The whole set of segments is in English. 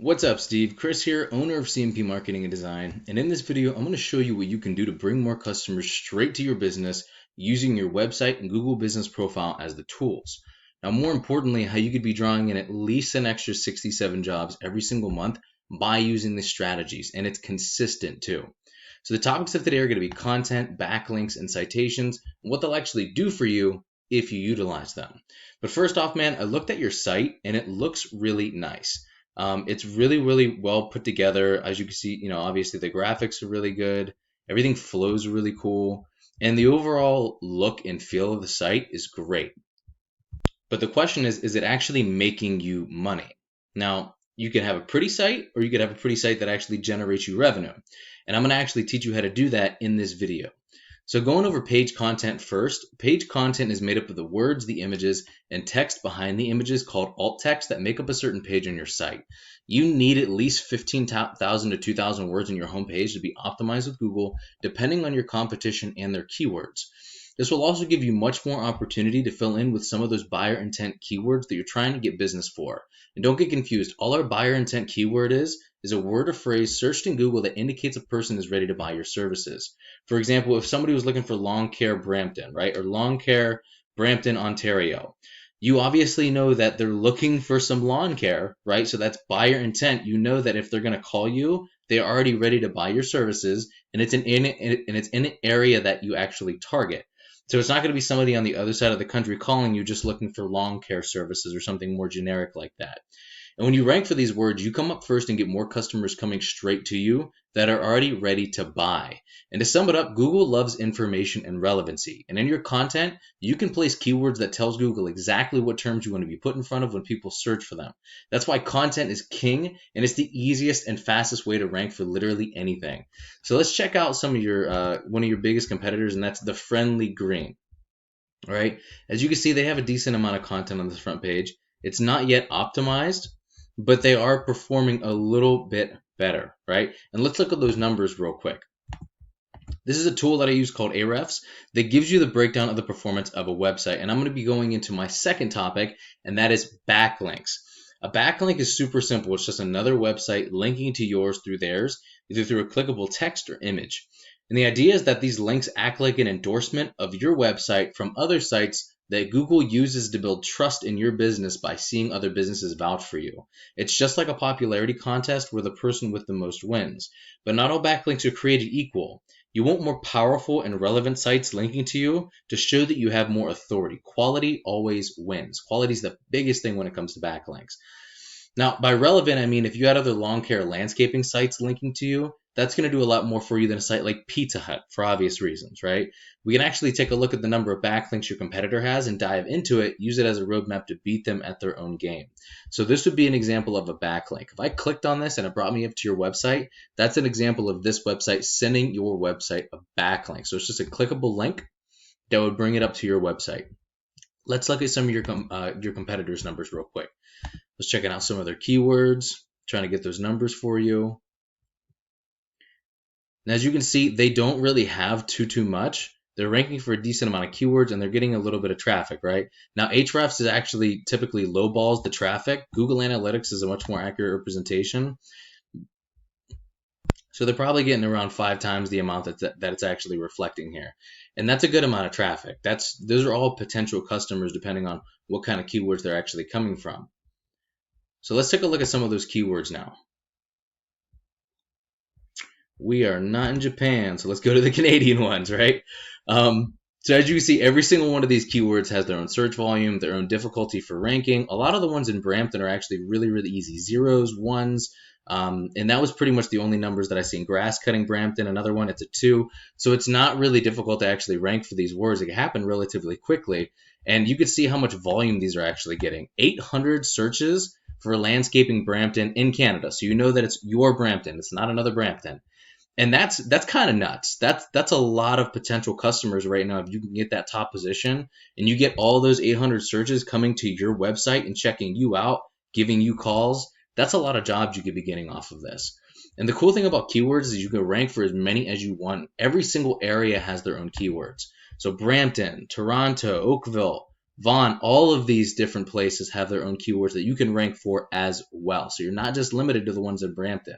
What's up, Steve? Chris here, owner of CMP Marketing and Design, and in this video, I'm going to show you what you can do to bring more customers straight to your business using your website and Google Business Profile as the tools. Now, more importantly, how you could be drawing in at least an extra 67 jobs every single month by using these strategies, and it's consistent too. So the topics of today are going to be content, backlinks, and citations, and what they'll actually do for you if you utilize them. But first off, man, I looked at your site and it looks really nice. It's really well put together. As you can see, obviously the graphics are really good. Everything flows really cool. And the overall look and feel of the site is great. But the question is it actually making you money? Now, you can have a pretty site or you could have a pretty site that actually generates you revenue. And I'm going to actually teach you how to do that in this video. So going over page content first, page content is made up of the words, the images, and text behind the images called alt text that make up a certain page on your site. You need at least 15,000 to 2,000 words on your homepage to be optimized with Google, depending on your competition and their keywords. This will also give you much more opportunity to fill in with some of those buyer intent keywords that you're trying to get business for. And don't get confused, all our buyer intent keyword is a word or phrase searched in Google that indicates a person is ready to buy your services. For example, if somebody was looking for lawn care Brampton, right, or lawn care Brampton, Ontario, you obviously know that they're looking for some lawn care, right? So that's buyer intent. You know that if they're going to call you, they're already ready to buy your services, and it's in an area that you actually target. So it's not going to be somebody on the other side of the country calling you just looking for lawn care services or something more generic like that. And when you rank for these words, you come up first and get more customers coming straight to you that are already ready to buy. And to sum it up, Google loves information and relevancy. And in your content, you can place keywords that tells Google exactly what terms you want to be put in front of when people search for them. That's why content is king, and it's the easiest and fastest way to rank for literally anything. So let's check out some of your one of your biggest competitors, and that's the Friendly Green. All right, as you can see, they have a decent amount of content on this front page. It's not yet optimized, but they are performing a little bit better, right? And let's look at those numbers real quick. This is a tool that I use called Ahrefs that gives you the breakdown of the performance of a website. And I'm going to be going into my second topic, and that is backlinks. A backlink is super simple. It's just another website linking to yours through theirs, either through a clickable text or image. And the idea is that these links act like an endorsement of your website from other sites that Google uses to build trust in your business by seeing other businesses vouch for you. It's just like a popularity contest where the person with the most wins. But not all backlinks are created equal. You want more powerful and relevant sites linking to you to show that you have more authority. Quality always wins. Quality is the biggest thing when it comes to backlinks. Now, by relevant, I mean if you had other lawn care landscaping sites linking to you, that's going to do a lot more for you than a site like Pizza Hut for obvious reasons, right? We can actually take a look at the number of backlinks your competitor has and dive into it, use it as a roadmap to beat them at their own game. So this would be an example of a backlink. If I clicked on this and it brought me up to your website, that's an example of this website sending your website a backlink. So it's just a clickable link that would bring it up to your website. Let's look at some of your competitors' numbers real quick. Let's check out some of their keywords, trying to get those numbers for you. And as you can see, they don't really have too much. They're ranking for a decent amount of keywords, and they're getting a little bit of traffic, right? Now, Ahrefs is actually typically lowballs the traffic. Google Analytics is a much more accurate representation. So they're probably getting around 5 times the amount that it's actually reflecting here. And that's a good amount of traffic. Those are all potential customers depending on what kind of keywords they're actually coming from. So let's take a look at some of those keywords now. We are not in Japan, so let's go to the Canadian ones, right? So as you can see, every single one of these keywords has their own search volume, their own difficulty for ranking. A lot of the ones in Brampton are actually really easy. 0s, 1s, and that was pretty much the only numbers that I seen. Grass cutting Brampton, another one, it's a 2. So it's not really difficult to actually rank for these words. It can happen relatively quickly. And you can see how much volume these are actually getting. 800 searches for landscaping Brampton in Canada. So you know that it's your Brampton. It's not another Brampton. And that's kind of nuts. That's a lot of potential customers right now. If you can get that top position and you get all those 800 searches coming to your website and checking you out, giving you calls, that's a lot of jobs you could be getting off of this. And the cool thing about keywords is you can rank for as many as you want. Every single area has their own keywords. So Brampton, Toronto, Oakville, Vaughn, all of these different places have their own keywords that you can rank for as well. So you're not just limited to the ones in Brampton.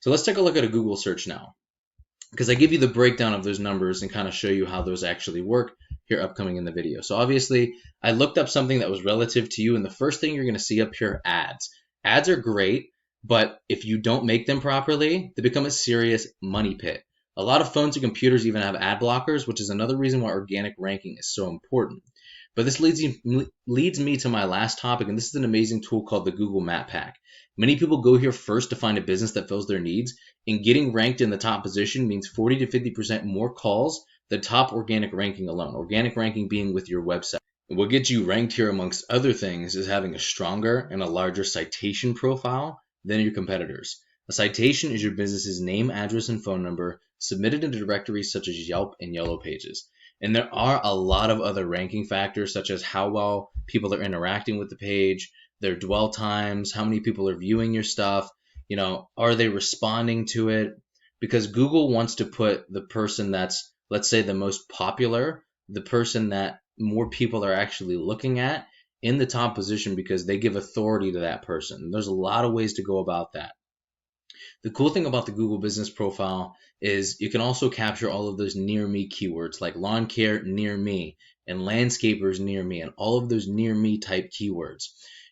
So let's take a look at a Google search now, because I give you the breakdown of those numbers and kind of show you how those actually work here upcoming in the video. So obviously I looked up something that was relative to you, and the first thing you're going to see up here, ads. Ads are great, but if you don't make them properly, they become a serious money pit. A lot of phones and computers even have ad blockers, which is another reason why organic ranking is so important. But this leads me to my last topic, and this is an amazing tool called the Google Map Pack. Many people go here first to find a business that fills their needs, and getting ranked in the top position means 40 to 50% more calls than top organic ranking alone. Organic ranking being with your website. And what gets you ranked here, amongst other things, is having a stronger and a larger citation profile than your competitors. A citation is your business's name, address, and phone number submitted in directories such as Yelp and Yellow Pages. And there are a lot of other ranking factors, such as how well people are interacting with the page, their dwell times, how many people are viewing your stuff, are they responding to it? Because Google wants to put the person that's, let's say, the most popular, the person that more people are actually looking at, in the top position, because they give authority to that person. There's a lot of ways to go about that. The cool thing about the Google Business Profile is you can also capture all of those near me keywords, like lawn care near me and landscapers near me, and all of those near me type keywords.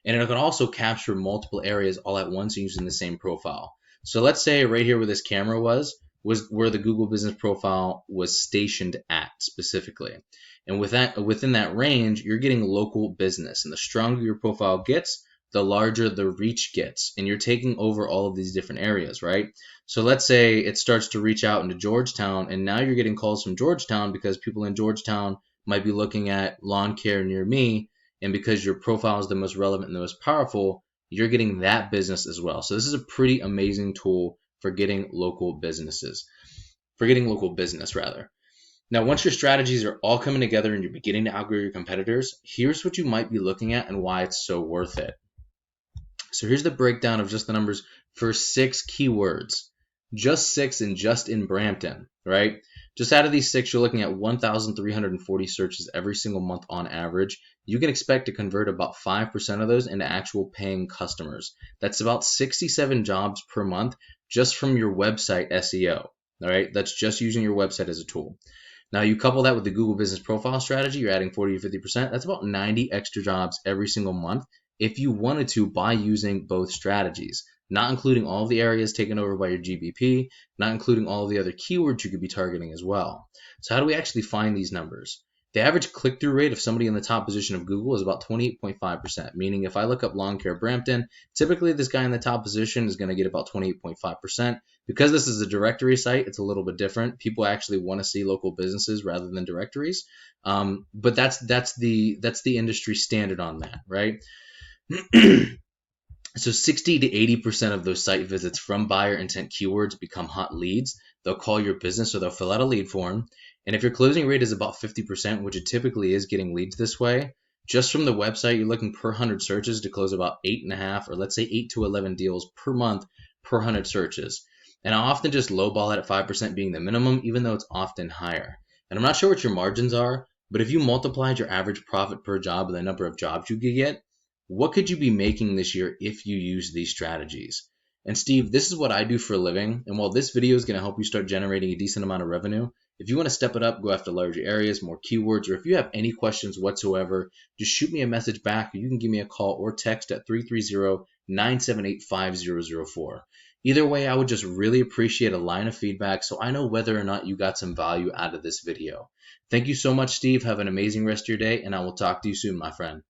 And it can also capture multiple areas all at once using the same profile. So let's say right here where this camera was where the Google Business Profile was stationed at specifically. And within that range, you're getting local business. And the stronger your profile gets, the larger the reach gets, and you're taking over all of these different areas, right? So let's say it starts to reach out into Georgetown, and now you're getting calls from Georgetown because people in Georgetown might be looking at lawn care near me, and because your profile is the most relevant and the most powerful, you're getting that business as well. So this is a pretty amazing tool for getting local business rather. Now, once your strategies are all coming together and you're beginning to outgrow your competitors, here's what you might be looking at and why it's so worth it. So here's the breakdown of just the numbers for 6 keywords. Just 6 and just in Brampton, right? Just out of these 6, you're looking at 1,340 searches every single month on average. You can expect to convert about 5% of those into actual paying customers. That's about 67 jobs per month just from your website SEO, all right? That's just using your website as a tool. Now you couple that with the Google Business Profile strategy, you're adding 40 to 50%. That's about 90 extra jobs every single month if you wanted to, by using both strategies, not including all of the areas taken over by your GBP, not including all of the other keywords you could be targeting as well. So how do we actually find these numbers? The average click-through rate of somebody in the top position of Google is about 28.5%, meaning if I look up lawn care Brampton, typically this guy in the top position is going to get about 28.5%. Because this is a directory site, it's a little bit different. People actually want to see local businesses rather than directories, but that's the industry standard on that, right? So 60 to 80% of those site visits from buyer intent keywords become hot leads. They'll call your business or they'll fill out a lead form. And if your closing rate is about 50%, which it typically is getting leads this way, just from the website, you're looking per 100 searches to close about 8.5, or let's say 8 to 11 deals per month per 100 searches. And I often just lowball it at 5% being the minimum, even though it's often higher. And I'm not sure what your margins are, but if you multiplied your average profit per job by the number of jobs you could get, what could you be making this year if you use these strategies? And Steve, this is what I do for a living. And while this video is going to help you start generating a decent amount of revenue, if you want to step it up, go after larger areas, more keywords, or if you have any questions whatsoever, just shoot me a message back, or you can give me a call or text at 330-978-5004. Either way, I would just really appreciate a line of feedback so I know whether or not you got some value out of this video. Thank you so much, Steve. Have an amazing rest of your day, and I will talk to you soon, my friend.